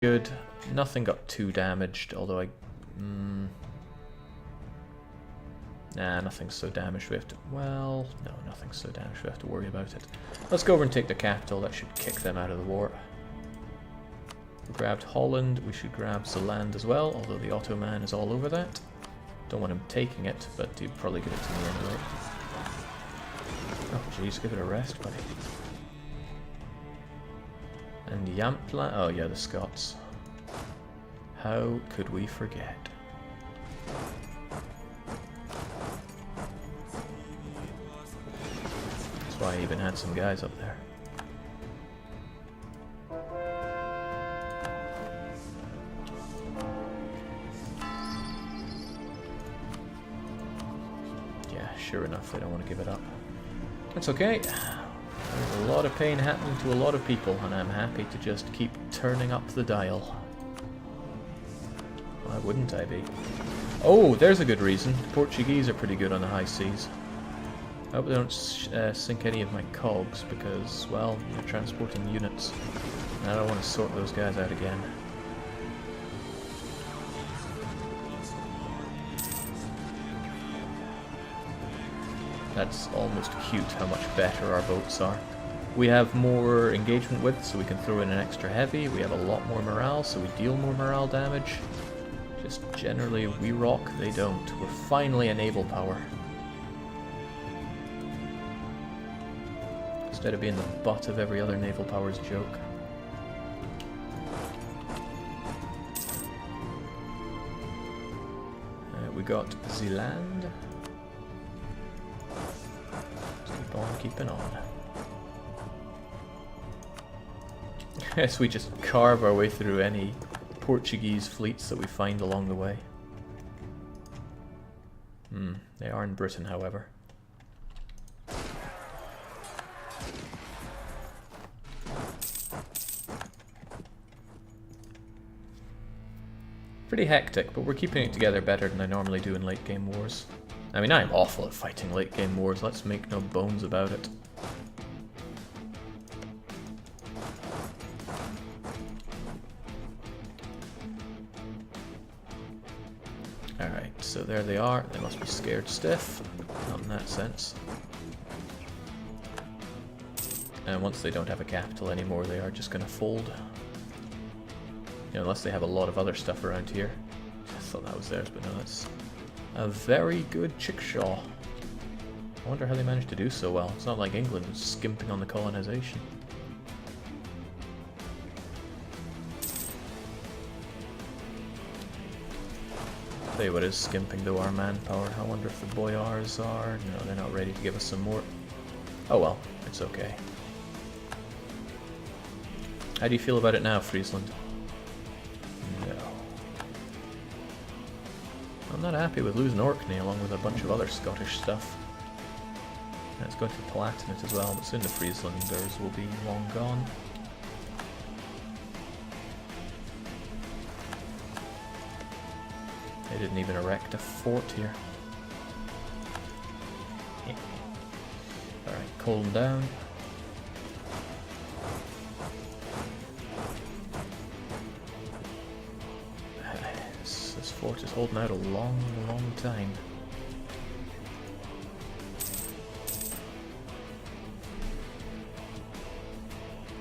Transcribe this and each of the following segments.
good. Nothing got too damaged, although nah, nothing's so damaged we have to... Well, no, nothing's so damaged we have to worry about it. Let's go over and take the capital. That should kick them out of the war. We grabbed Holland. We should grab Zeeland as well, although the Ottoman is all over that. Don't want him taking it, but he'd probably give it to me anyway. Oh, jeez, give it a rest, buddy. And Yampla... Oh, yeah, the Scots. How could we forget? That's why I even had some guys up there. Yeah, sure enough, they don't want to give it up. That's okay. There's a lot of pain happening to a lot of people, and I'm happy to just keep turning up the dial. Why wouldn't I be? Oh, there's a good reason. The Portuguese are pretty good on the high seas. I hope they don't sink any of my cogs, because, well, they're transporting units, and I don't want to sort those guys out again. That's almost cute how much better our boats are. We have more engagement width, so we can throw in an extra heavy. We have a lot more morale, so we deal more morale damage. Just generally, we rock, they don't. We're finally a naval power. Instead of being the butt of every other naval power's joke. We got Zeeland. Keep on keeping on. Yes, we just carve our way through any Portuguese fleets that we find along the way. They are in Britain, however. Pretty hectic, but we're keeping it together better than I normally do in late game wars. I mean, I'm awful at fighting late game wars, let's make no bones about it. Alright, so there they are. They must be scared stiff. Not in that sense. And once they don't have a capital anymore, they are just going to fold. You know, unless they have a lot of other stuff around here. I thought that was theirs, but no, that's a very good chickshaw. I wonder how they managed to do so well. It's not like England was skimping on the colonization. Tell you what is skimping though, our manpower. I wonder if the boyars are... No, they're not ready to give us some more. Oh well, it's okay. How do you feel about it now, Friesland? No. I'm not happy with losing Orkney along with a bunch of other Scottish stuff. And it's going to the Palatinate as well, but soon the Frieslanders will be long gone. They didn't even erect a fort here. Alright, calm down. This fort is holding out a long, long time.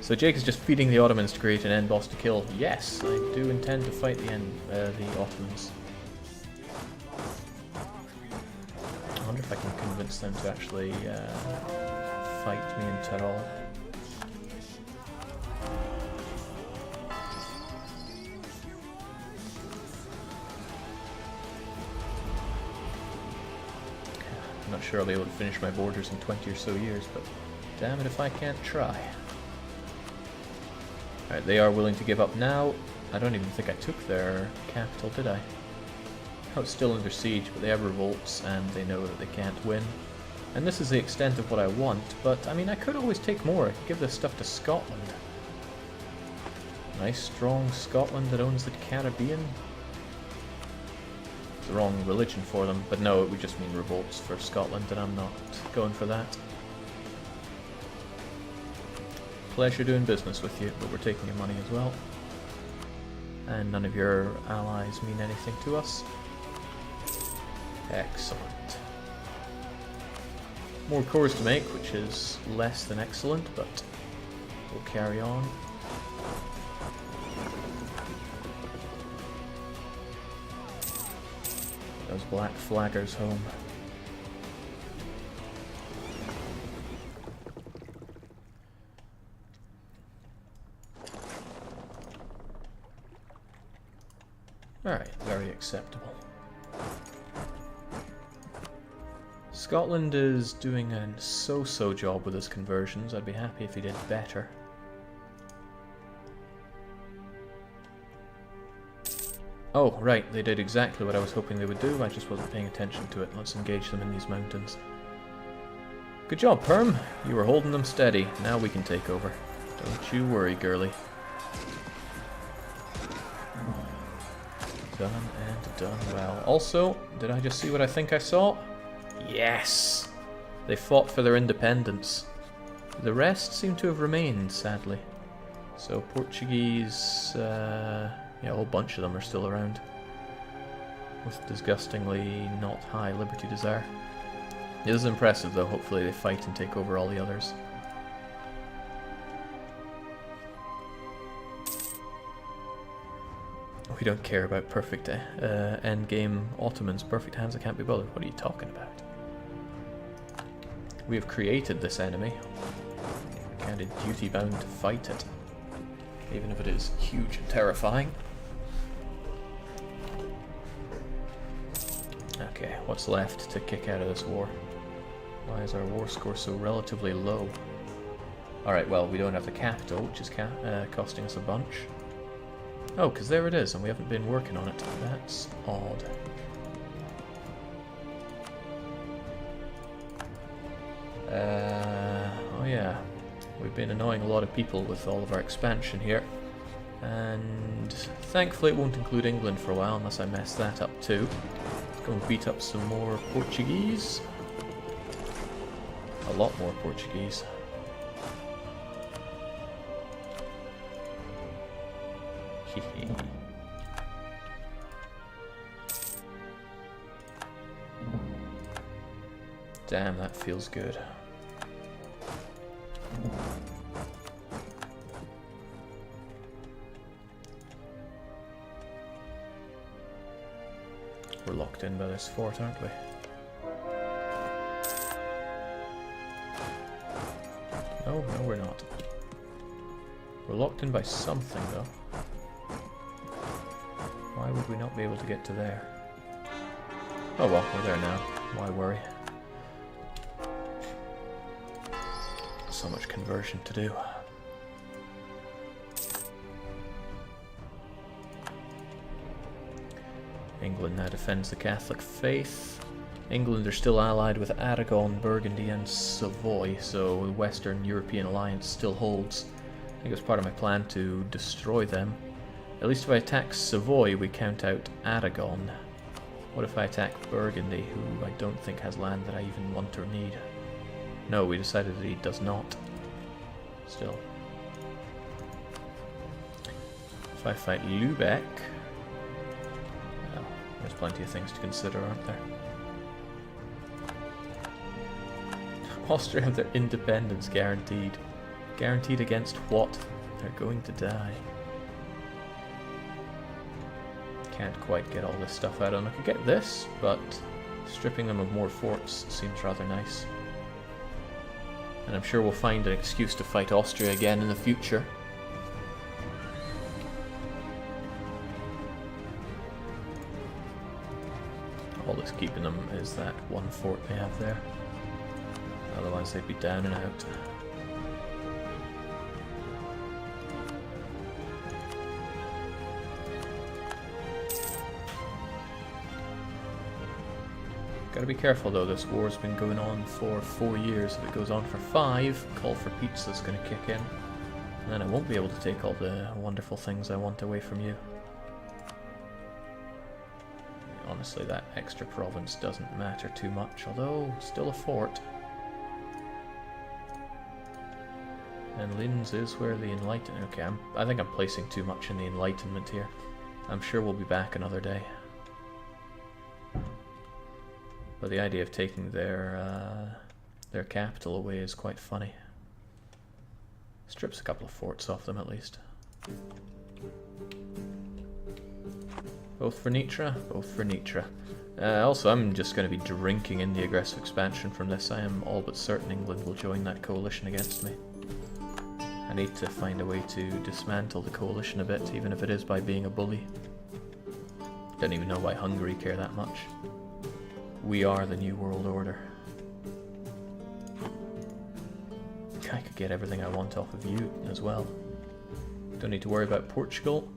So Jake is just feeding the Ottomans to create an end boss to kill. Yes, I do intend to fight the Ottomans. I wonder if I can convince them to actually fight me in Tyrol. I'm not sure I'll be able to finish my borders in 20 or so years, but damn it if I can't try. Alright, they are willing to give up now. I don't even think I took their capital, did I? Oh, it's still under siege, but they have revolts and they know that they can't win. And this is the extent of what I want, but I mean, I could always take more. I could give this stuff to Scotland. Nice, strong Scotland that owns the Caribbean. It's the wrong religion for them, but no, it would just mean revolts for Scotland, and I'm not going for that. Pleasure doing business with you, but we're taking your money as well. And none of your allies mean anything to us. Excellent. More cores to make, which is less than excellent, but we'll carry on. Those black flaggers home. Alright, very acceptable. Scotland is doing a so-so job with his conversions. I'd be happy if he did better. Oh, right, they did exactly what I was hoping they would do, I just wasn't paying attention to it. Let's engage them in these mountains. Good job, Perm. You were holding them steady. Now we can take over. Don't you worry, girlie. Done and done well. Also, did I just see what I think I saw? Yes! They fought for their independence. The rest seem to have remained, sadly. So Portuguese, yeah, a whole bunch of them are still around. With disgustingly not high liberty desire. It is impressive though, hopefully they fight and take over all the others. We don't care about perfect endgame Ottomans. Perfect hands, I can't be bothered. What are you talking about? We have created this enemy. We're kind of duty-bound to fight it. Even if it is huge and terrifying. Okay, what's left to kick out of this war? Why is our war score so relatively low? Alright, well, we don't have the capital, which is costing us a bunch. Oh, because there it is, and we haven't been working on it. That's odd. Oh yeah, we've been annoying a lot of people with all of our expansion here. And thankfully it won't include England for a while, unless I mess that up too. Let's go and beat up some more Portuguese. A lot more Portuguese. Damn, that feels good. We're locked in by this fort, aren't we? No, no we're not. We're locked in by something though. Why would we not be able to get to there? Oh well, we're there now. Why worry? So much conversion to do. England now defends the Catholic faith. England are still allied with Aragon, Burgundy and Savoy, so the Western European alliance still holds. I think it was part of my plan to destroy them. At least if I attack Savoy, we count out Aragon. What if I attack Burgundy, who I don't think has land that I even want or need? No, we decided that he does not. Still. If I fight Lübeck... Well, there's plenty of things to consider, aren't there? Austria have their independence guaranteed. Guaranteed against what? They're going to die. Can't quite get all this stuff out of them. I could get this, but stripping them of more forts seems rather nice. And I'm sure we'll find an excuse to fight Austria again in the future. All that's keeping them is that one fort they have there. Otherwise they'd be down and out. Gotta be careful though, this war's been going on for 4 years. If it goes on for 5, call for pizza's gonna kick in. And then I won't be able to take all the wonderful things I want away from you. Honestly, that extra province doesn't matter too much, although still a fort. And Linz is where the Enlightenment... Okay, I think I'm placing too much in the Enlightenment here. I'm sure we'll be back another day. But the idea of taking their capital away is quite funny. Strips a couple of forts off them at least. Both for Nitra, both for Nitra. Also, I'm just going to be drinking in the aggressive expansion from this. I am all but certain England will join that coalition against me. I need to find a way to dismantle the coalition a bit, even if it is by being a bully. Don't even know why Hungary care that much. We are the New World Order. I could get everything I want off of you as well. Don't need to worry about Portugal.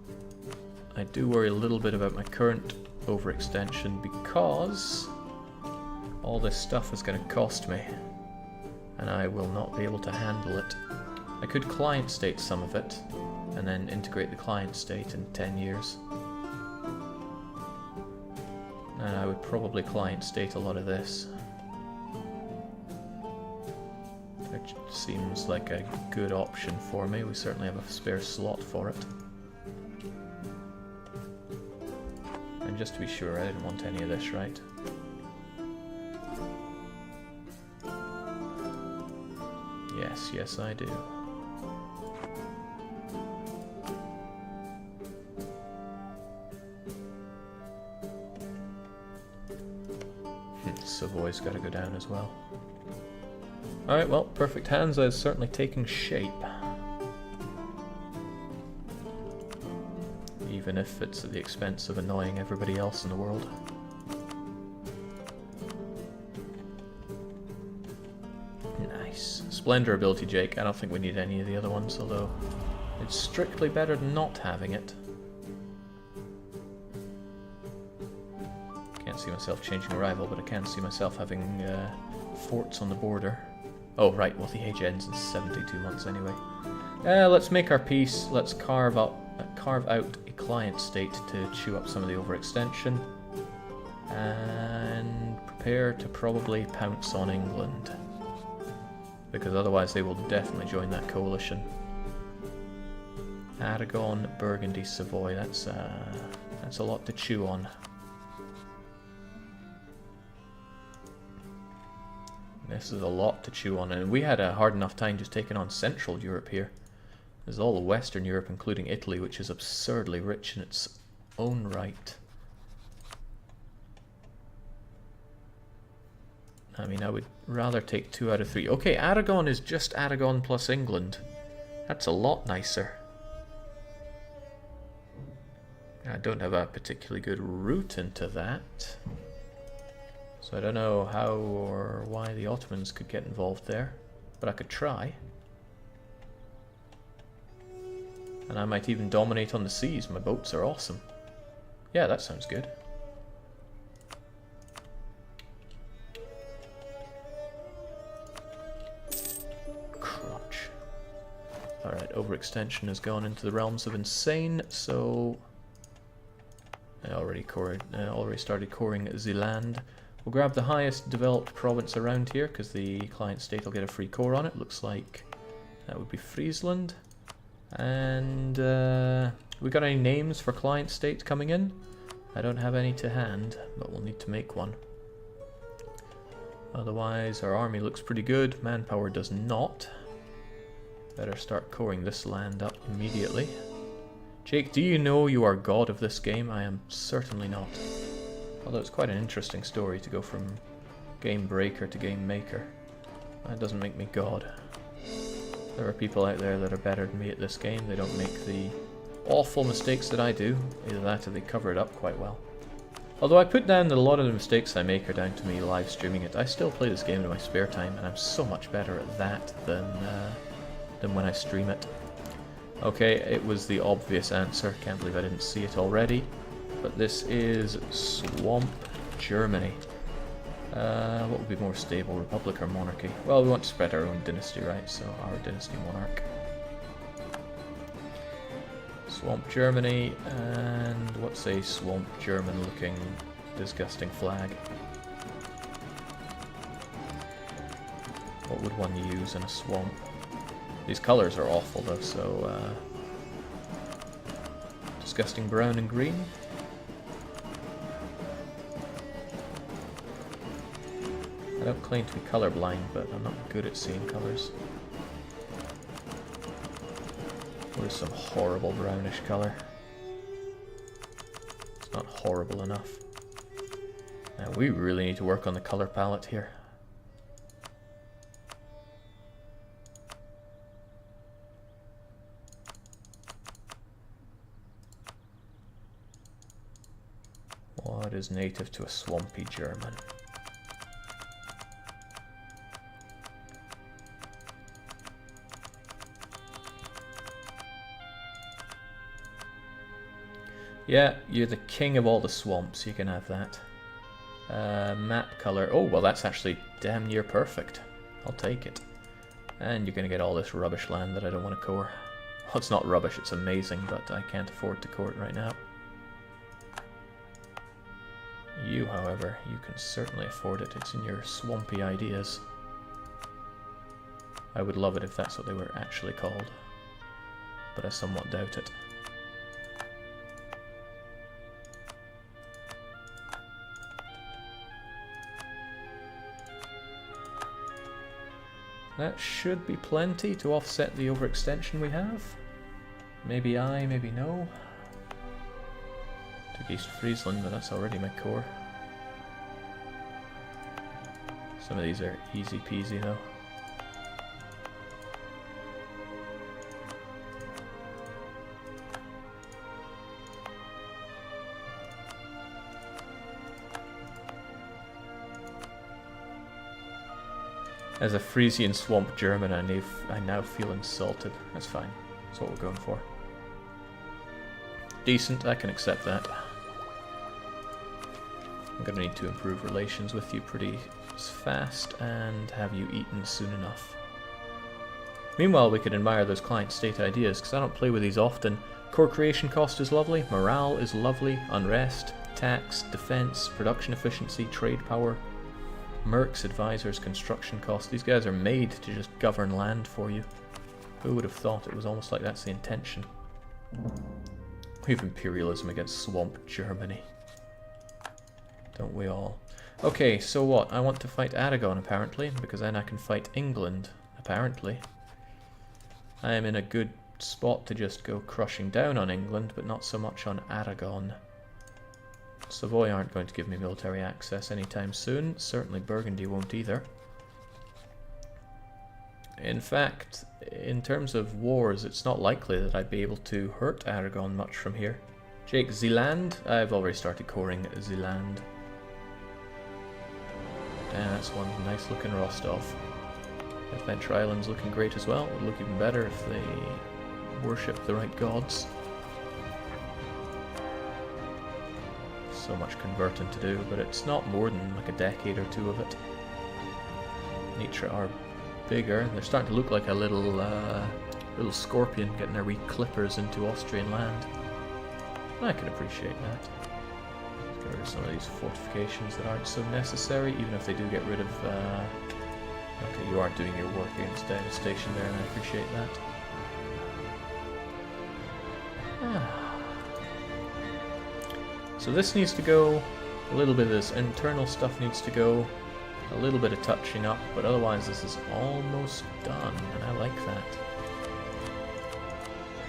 I do worry a little bit about my current overextension because all this stuff is going to cost me and I will not be able to handle it. I could client state some of it and then integrate the client state in 10 years. And I would probably client state a lot of this. Which seems like a good option for me. We certainly have a spare slot for it. And just to be sure, I didn't want any of this, right? Yes, yes I do. Savoy's got to go down as well. Alright, well, Perfect Hansa is certainly taking shape. Even if it's at the expense of annoying everybody else in the world. Nice. Splendor ability, Jake. I don't think we need any of the other ones, although it's strictly better than not having it. Can't see myself changing a rival, but I can see myself having forts on the border. Oh, right, well, the age ends in 72 months anyway. Let's make our peace. Let's carve out a client state to chew up some of the overextension. And prepare to probably pounce on England. Because otherwise they will definitely join that coalition. Aragon, Burgundy, Savoy, that's a lot to chew on. This is a lot to chew on, and we had a hard enough time just taking on Central Europe here. There's all of Western Europe, including Italy, which is absurdly rich in its own right. I mean, I would rather take 2 out of 3. Okay, Aragon is just Aragon plus England. That's a lot nicer. I don't have a particularly good route into that. So I don't know how or why the Ottomans could get involved there, but I could try. And I might even dominate on the seas. My boats are awesome. Yeah, that sounds good. Crotch. Alright, overextension has gone into the realms of insane, so I already started coring Zealand. We'll grab the highest developed province around here because the client state will get a free core on it. Looks like that would be Friesland. And we got any names for client state coming in? I don't have any to hand, but we'll need to make one. Otherwise, our army looks pretty good. Manpower does not. Better start coring this land up immediately. Jake, do you know you are god of this game? I am certainly not. Although it's quite an interesting story to go from game breaker to game maker. That doesn't make me god. There are people out there that are better than me at this game. They don't make the awful mistakes that I do. Either that or they cover it up quite well. Although I put down that a lot of the mistakes I make are down to me live streaming it. I still play this game in my spare time, and I'm so much better at that than when I stream it. Okay, it was the obvious answer. Can't believe I didn't see it already. But this is Swamp Germany. What would be more stable, Republic or Monarchy? Well, we want to spread our own dynasty, right? So our dynasty monarch. Swamp Germany, and what's a Swamp German looking disgusting flag? What would one use in a swamp? These colours are awful though, so just disgusting brown and green. I don't claim to be colorblind, but I'm not good at seeing colors. What is some horrible brownish color? It's not horrible enough. Now we really need to work on the color palette here. What is native to a swampy German? Yeah, you're the king of all the swamps, you can have that. Map color, oh well that's actually damn near perfect. I'll take it. And you're gonna get all this rubbish land that I don't want to core. Well, it's not rubbish, it's amazing, but I can't afford to core it right now. You, however, you can certainly afford it. It's in your swampy ideas. I would love it if that's what they were actually called, but I somewhat doubt it. That should be plenty to offset the overextension we have. Maybe aye, maybe no. Took East Friesland, but that's already my core. Some of these are easy peasy though. As a Frisian swamp German, I now feel insulted. That's fine. That's what we're going for. Decent, I can accept that. I'm gonna need to improve relations with you pretty fast and have you eaten soon enough. Meanwhile, we could admire those client state ideas, because I don't play with these often. Core creation cost is lovely, morale is lovely, unrest, tax, defense, production efficiency, trade power. Mercs, advisors, construction costs. These guys are made to just govern land for you. Who would have thought? It was almost like that's the intention. We have imperialism against swamp Germany. Don't we all? Okay, so what? I want to fight Aragon apparently, because then I can fight England, apparently. I am in a good spot to just go crushing down on England, but not so much on Aragon. Savoy aren't going to give me military access anytime soon. Certainly Burgundy won't either. In fact, in terms of wars, it's not likely that I'd be able to hurt Aragon much from here. Jake, Zeeland? I've already started coring Zeeland. And that's one nice looking Rostov. Adventure Island's looking great as well. It would look even better if they worship the right gods. So much converting to do, but it's not more than like a decade or two of it. Nietzsche are bigger. They're starting to look like a little scorpion getting their wee clippers into Austrian land. I can appreciate that. Let's get rid of some of these fortifications that aren't so necessary, even if they do get rid of... Okay, you aren't doing your work against devastation there, and I appreciate that. So this needs to go, a little bit of this internal stuff needs to go, a little bit of touching up, but otherwise this is almost done, and I like that.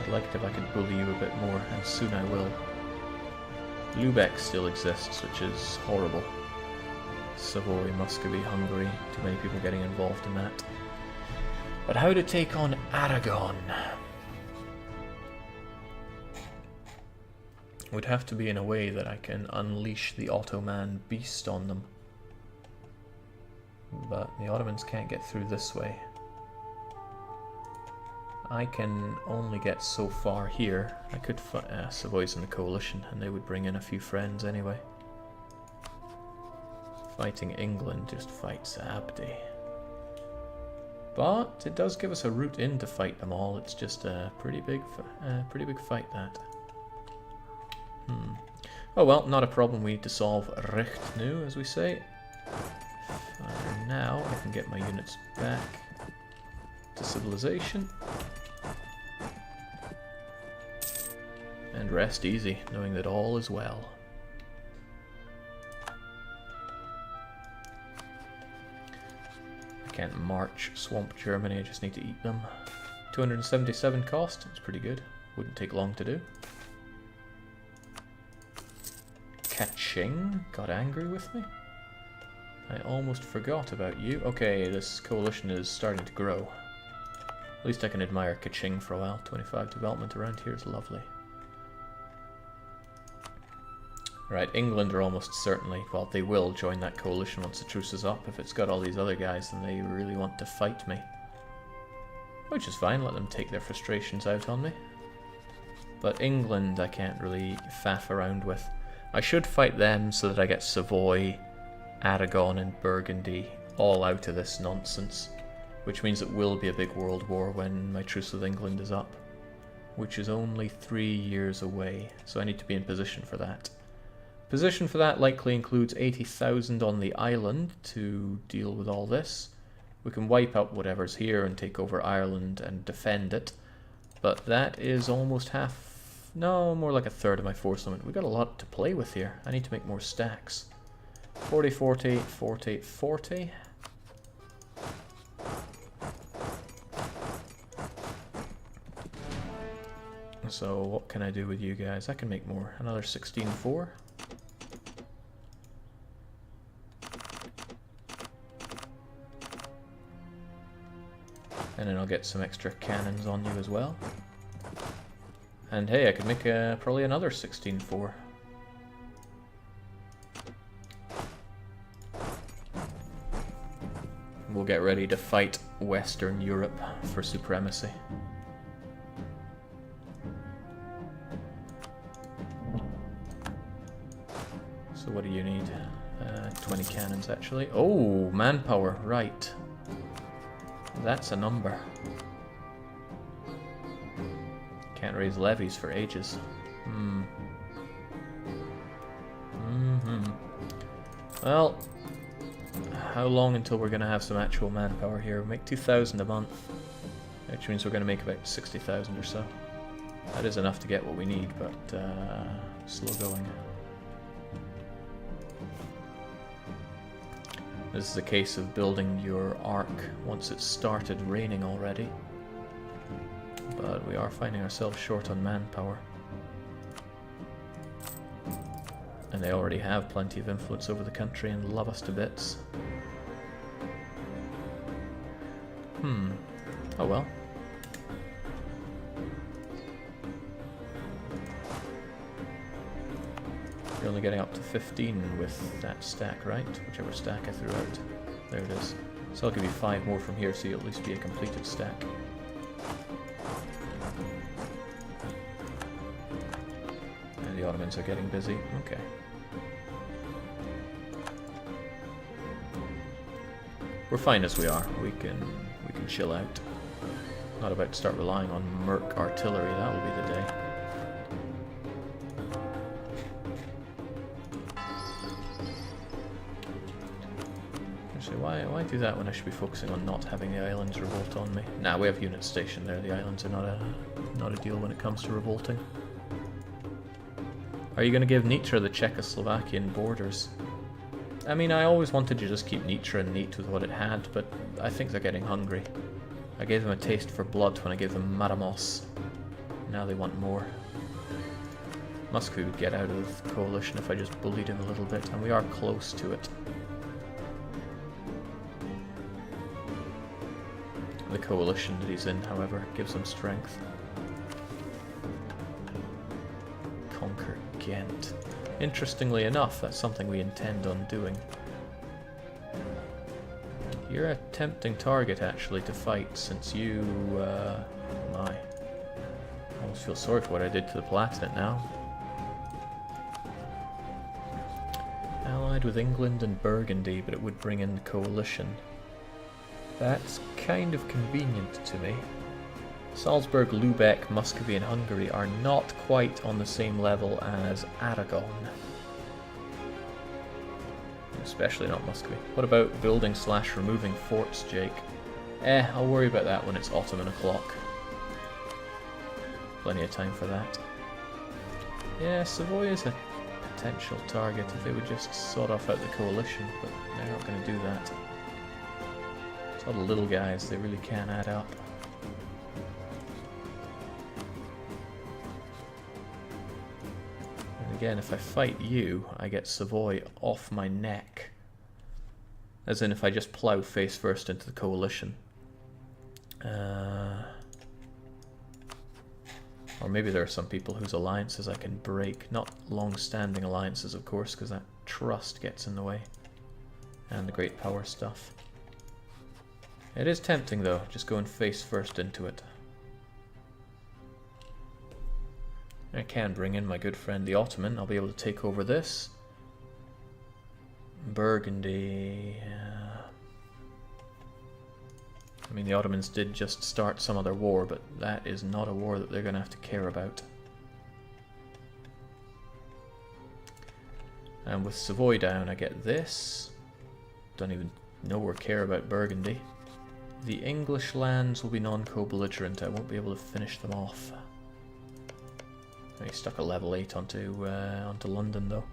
I'd like it if I could bully you a bit more, and soon I will. Lubeck still exists, which is horrible. Savoy, Muscovy, Hungary, too many people getting involved in that. But how to take on Aragon? Would have to be in a way that I can unleash the Ottoman beast on them. But the Ottomans can't get through this way. I can only get so far here. I could fight Savoy's in the coalition, and they would bring in a few friends anyway. Fighting England just fights Abdi. But it does give us a route in to fight them all. It's just a pretty big fight, that. Oh well, not a problem we need to solve recht nu, as we say. Now I can get my units back to civilization. And rest easy, knowing that all is well. I can't march Swamp Germany, I just need to eat them. 277 cost, it's pretty good. Wouldn't take long to do. Kaching got angry with me. I almost forgot about you. Okay, this coalition is starting to grow. At least I can admire Kaching for a while. 25 development around here is lovely. Right, England are almost certainly, well, they will join that coalition once the truce is up. If it's got all these other guys, then they really want to fight me. Which is fine, let them take their frustrations out on me. But England I can't really faff around with. I should fight them so that I get Savoy, Aragon and Burgundy all out of this nonsense. Which means it will be a big world war when my truce with England is up. Which is only 3 years away, so I need to be in position for that. Position for that likely includes 80,000 on the island to deal with all this. We can wipe out whatever's here and take over Ireland and defend it. But that is almost half, no, more like a third of my force limit. We've got a lot to play with here. I need to make more stacks. 40, 40, 40, 40. So what can I do with you guys? I can make more. Another 16-4. And then I'll get some extra cannons on you as well. And hey, I could make probably another 16-4. We'll get ready to fight Western Europe for supremacy. So what do you need? 20 cannons actually. Oh, manpower, right. That's a number. Can't raise levies for ages. Well, how long until we're going to have some actual manpower here? We make 2,000 a month, which means we're going to make about 60,000 or so. That is enough to get what we need, but slow going. This is a case of building your arc once it's started raining already. But we are finding ourselves short on manpower. And they already have plenty of influence over the country and love us to bits. Oh well. You're only getting up to 15 with that stack, right? Whichever stack I threw out. There it is. So I'll give you 5 more from here so you'll at least be a completed stack. And the Ottomans are getting busy. Okay. We're fine as we are. We can chill out. Not about to start relying on Merc artillery. That will be the day. Why do that when I should be focusing on not having the islands revolt on me? Nah, we have units stationed there. The islands are not a deal when it comes to revolting. Are you going to give Nitra the Czechoslovakian borders? I mean, I always wanted to just keep Nitra neat with what it had, but I think they're getting hungry. I gave them a taste for blood when I gave them Maramos. Now they want more. Muscovy would get out of the coalition if I just bullied him a little bit, and we are close to it. The coalition that he's in, however, gives him strength. Conquer Ghent. Interestingly enough, that's something we intend on doing. You're a tempting target, actually, to fight, since you, my. I almost feel sorry for what I did to the Palatinate now. Allied with England and Burgundy, but it would bring in the coalition. That's kind of convenient to me. Salzburg, Lübeck, Muscovy and Hungary are not quite on the same level as Aragon. Especially not Muscovy. What about building / removing forts, Jake? I'll worry about that when it's Ottoman o'clock. Plenty of time for that. Yeah, Savoy is a potential target if they would just sort off out the coalition, but they're not going to do that. It's all the little guys, they really can add up. And again, if I fight you, I get Savoy off my neck. As in if I just plow face first into the coalition. Or maybe there are some people whose alliances I can break. Not long-standing alliances, of course, because that trust gets in the way. And the great power stuff. It is tempting, though, just going face first into it. I can bring in my good friend the Ottoman. I'll be able to take over this. Burgundy... I mean, the Ottomans did just start some other war, but that is not a war that they're going to have to care about. And with Savoy down, I get this. Don't even know or care about Burgundy. The English lands will be non-co-belligerent. I won't be able to finish them off. I stuck a level 8 onto London, though.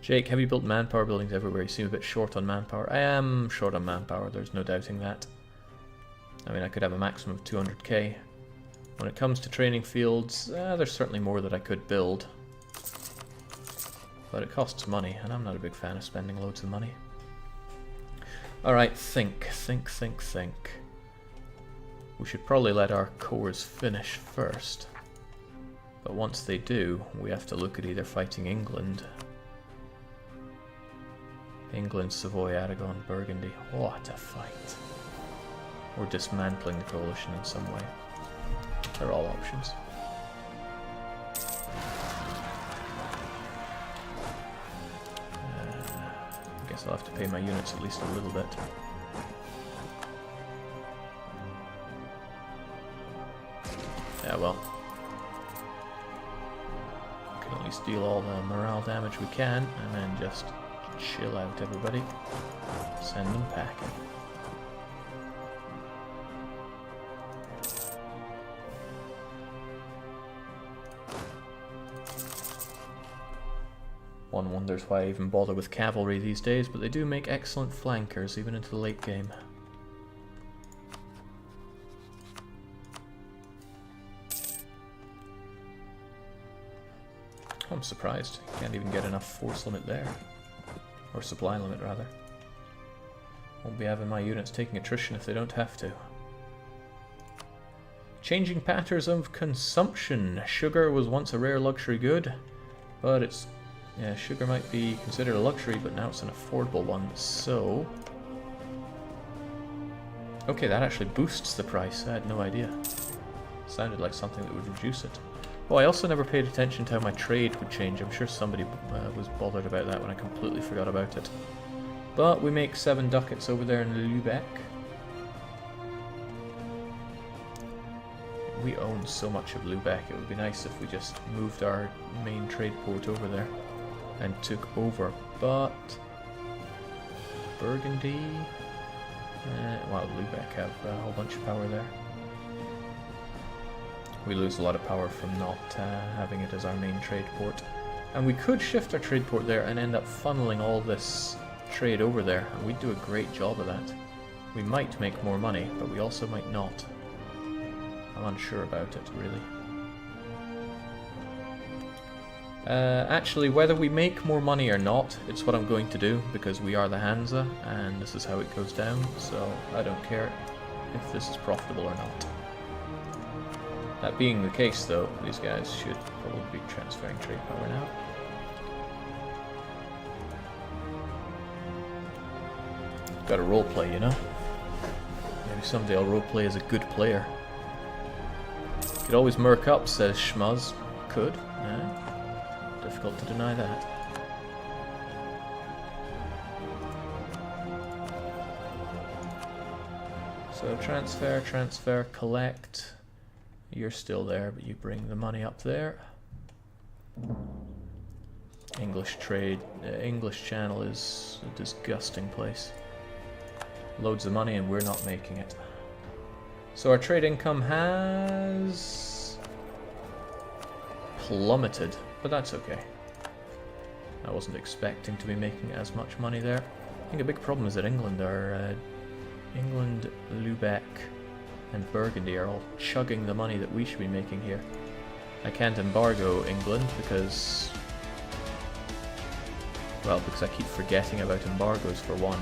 Jake, have you built manpower buildings everywhere? You seem a bit short on manpower. I am short on manpower, there's no doubting that. I mean, I could have a maximum of 200k. When it comes to training fields, there's certainly more that I could build. But it costs money, and I'm not a big fan of spending loads of money. Alright, think. We should probably let our corps finish first. But once they do, we have to look at either fighting England... England, Savoy, Aragon, Burgundy. What a fight. Or dismantling the coalition in some way. They're all options. I guess I'll have to pay my units at least a little bit. Yeah, well. We can at least deal all the morale damage we can, and then just... chill out, everybody. Send them packing. One wonders why I even bother with cavalry these days, but they do make excellent flankers, even into the late game. I'm surprised. Can't even get enough force limit there. Or supply limit, rather. Won't be having my units taking attrition if they don't have to. Changing patterns of consumption. Sugar was once a rare luxury good, but it's... yeah, sugar might be considered a luxury, but now it's an affordable one, so... okay, that actually boosts the price. I had no idea. Sounded like something that would reduce it. Oh, I also never paid attention to how my trade would change. I'm sure somebody was bothered about that when I completely forgot about it. But we make 7 ducats over there in Lübeck. We own so much of Lübeck, it would be nice if we just moved our main trade port over there and took over. But... Burgundy... wow, Lübeck have a whole bunch of power there. We lose a lot of power from not having it as our main trade port. And we could shift our trade port there and end up funneling all this trade over there, and we'd do a great job of that. We might make more money, but we also might not. I'm unsure about it, really. Actually, whether we make more money or not, it's what I'm going to do, because we are the Hansa, and this is how it goes down, so I don't care if this is profitable or not. That being the case, though, these guys should probably be transferring trade power now. Got to roleplay, you know? Maybe someday I'll roleplay as a good player. Could always murk up, says Schmuzz. Could, yeah. Difficult to deny that. So transfer, collect. You're still there, but you bring the money up there. English trade, English Channel is a disgusting place. Loads of money and we're not making it. So our trade income has plummeted, but that's okay. I wasn't expecting to be making as much money there. I think a big problem is that England, Lubeck, and Burgundy are all chugging the money that we should be making here. I can't embargo England because, well, because I keep forgetting about embargoes for one.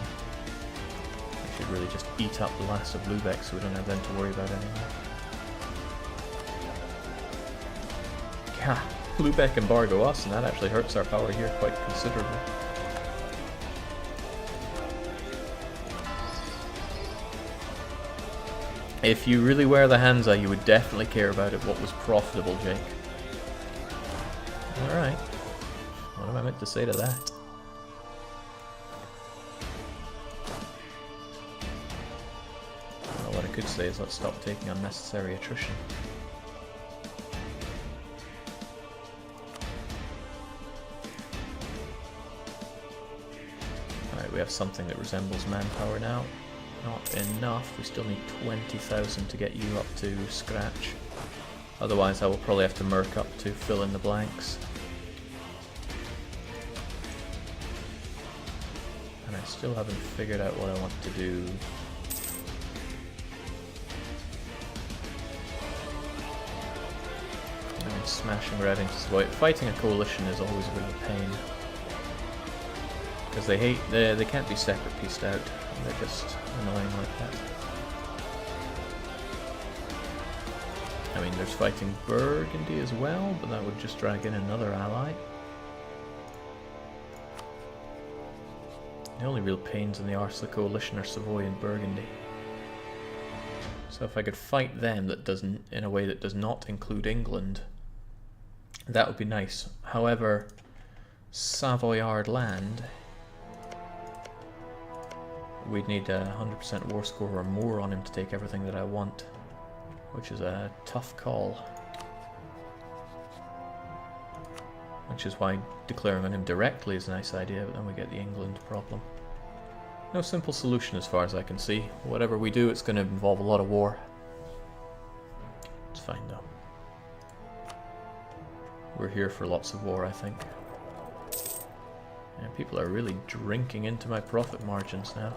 I should really just eat up the last of Lubeck so we don't have them to worry about anymore. Yeah, Lubeck embargo us, and that actually hurts our power here quite considerably. If you really wear the Hansa, you would definitely care about it. What was profitable, Jake? Alright. What am I meant to say to that? Well, what I could say is let's stop taking unnecessary attrition. Alright, we have something that resembles manpower now. Not enough, we still need 20,000 to get you up to scratch. Otherwise I will probably have to merc up to fill in the blanks. And I still haven't figured out what I want to do. I'm smashing Reading. Fighting a coalition is always a bit of a pain. Because they can't be separate pieced out. They're just annoying like that. I mean, there's fighting Burgundy as well, but that would just drag in another ally. The only real pains in the arse of the coalition are Savoy and Burgundy. So if I could fight them in a way that does not include England, that would be nice. However, Savoyard land, we'd need a 100% war score or more on him to take everything that I want, which is a tough call. Which is why declaring on him directly is a nice idea, but then we get the England problem. No simple solution as far as I can see. Whatever we do, it's going to involve a lot of war. It's fine though. We're here for lots of war, I think. And people are really drinking into my profit margins now.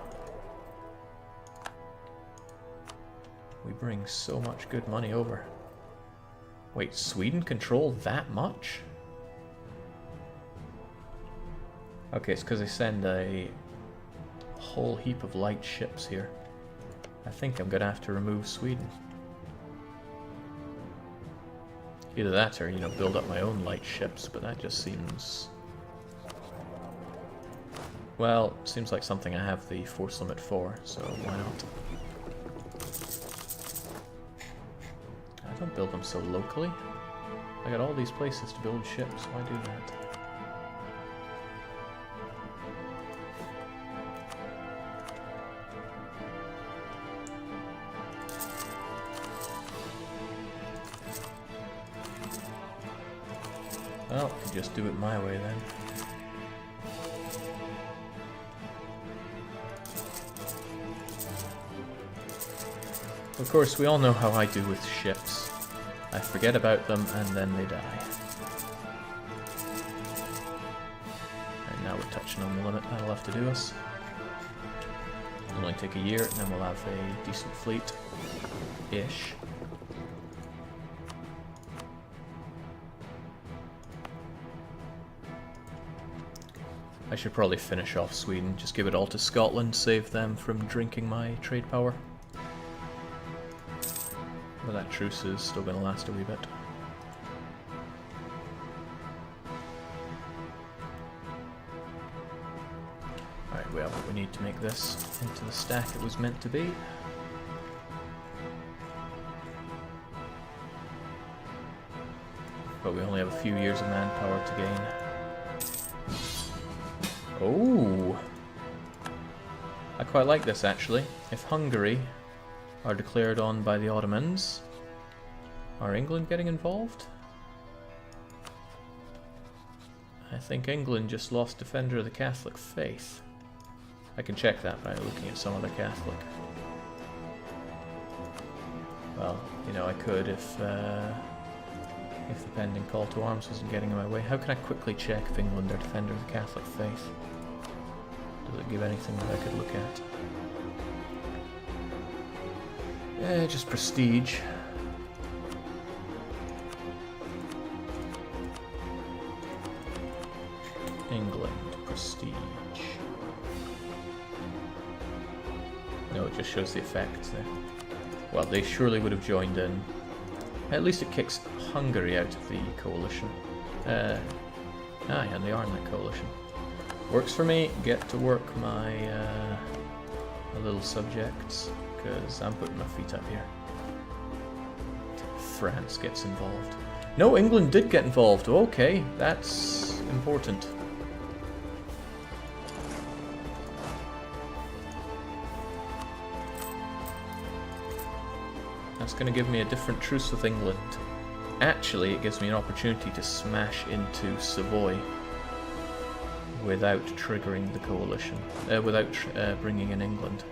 We bring so much good money over. Wait, Sweden control that much? Okay, it's because they send a whole heap of light ships here. I think I'm gonna have to remove Sweden. Either that or, you know, build up my own light ships, but that just seems... well, seems like something I have the force limit for, so why not? I don't build them so locally. I got all these places to build ships, why do that? Well, I can just do it my way then. Of course, we all know how I do with ships. I forget about them and then they die. And now we're touching on the limit. That'll have to do us. It'll only take a year and then we'll have a decent fleet-ish. I should probably finish off Sweden, just give it all to Scotland, save them from drinking my trade power. But that truce is still going to last a wee bit. Alright, we have what we need to make this into the stack it was meant to be. But we only have a few years of manpower to gain. Oh! I quite like this actually. If Hungary are declared on by the Ottomans, are England getting involved? I think England just lost Defender of the Catholic Faith. I can check that by looking at some other Catholic. Well, you know, I could if if the pending call to arms wasn't getting in my way. How can I quickly check if England are defender of the Catholic faith? Does it give anything that I could look at? Just prestige. England, prestige. No, it just shows the effects there. Well, they surely would have joined in. At least it kicks Hungary out of the coalition. And they are in that coalition. Works for me. Get to work my little subjects, because I'm putting my feet up here. France gets involved. No, England did get involved. Okay, that's important. That's going to give me a different truce with England. Actually, it gives me an opportunity to smash into Savoy without triggering the coalition, without bringing in England.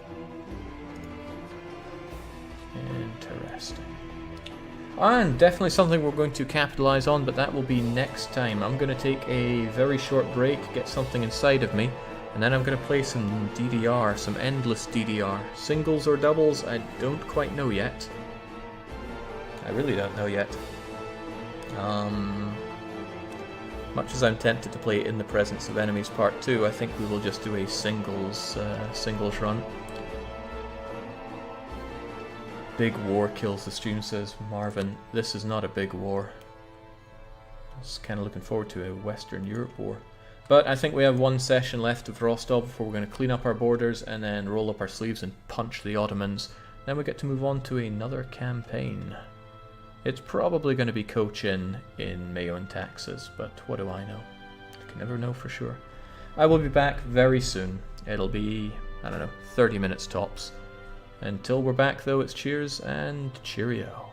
Interesting. And definitely something we're going to capitalize on, but that will be next time. I'm going to take a very short break, get something inside of me, and then I'm going to play some DDR, some endless DDR. Singles or doubles, I don't quite know yet. I really don't know yet. Much as I'm tempted to play In the Presence of Enemies Part 2, I think we will just do a singles run. Big war kills the stream, says Marvin. This is not a big war. I was kind of looking forward to a Western Europe war. But I think we have one session left of Rostov before we're going to clean up our borders and then roll up our sleeves and punch the Ottomans. Then we get to move on to another campaign. It's probably going to be Cochin in Mayo and Taxes, but what do I know? I can never know for sure. I will be back very soon. It'll be, I don't know, 30 minutes tops. Until we're back though, it's cheers and cheerio.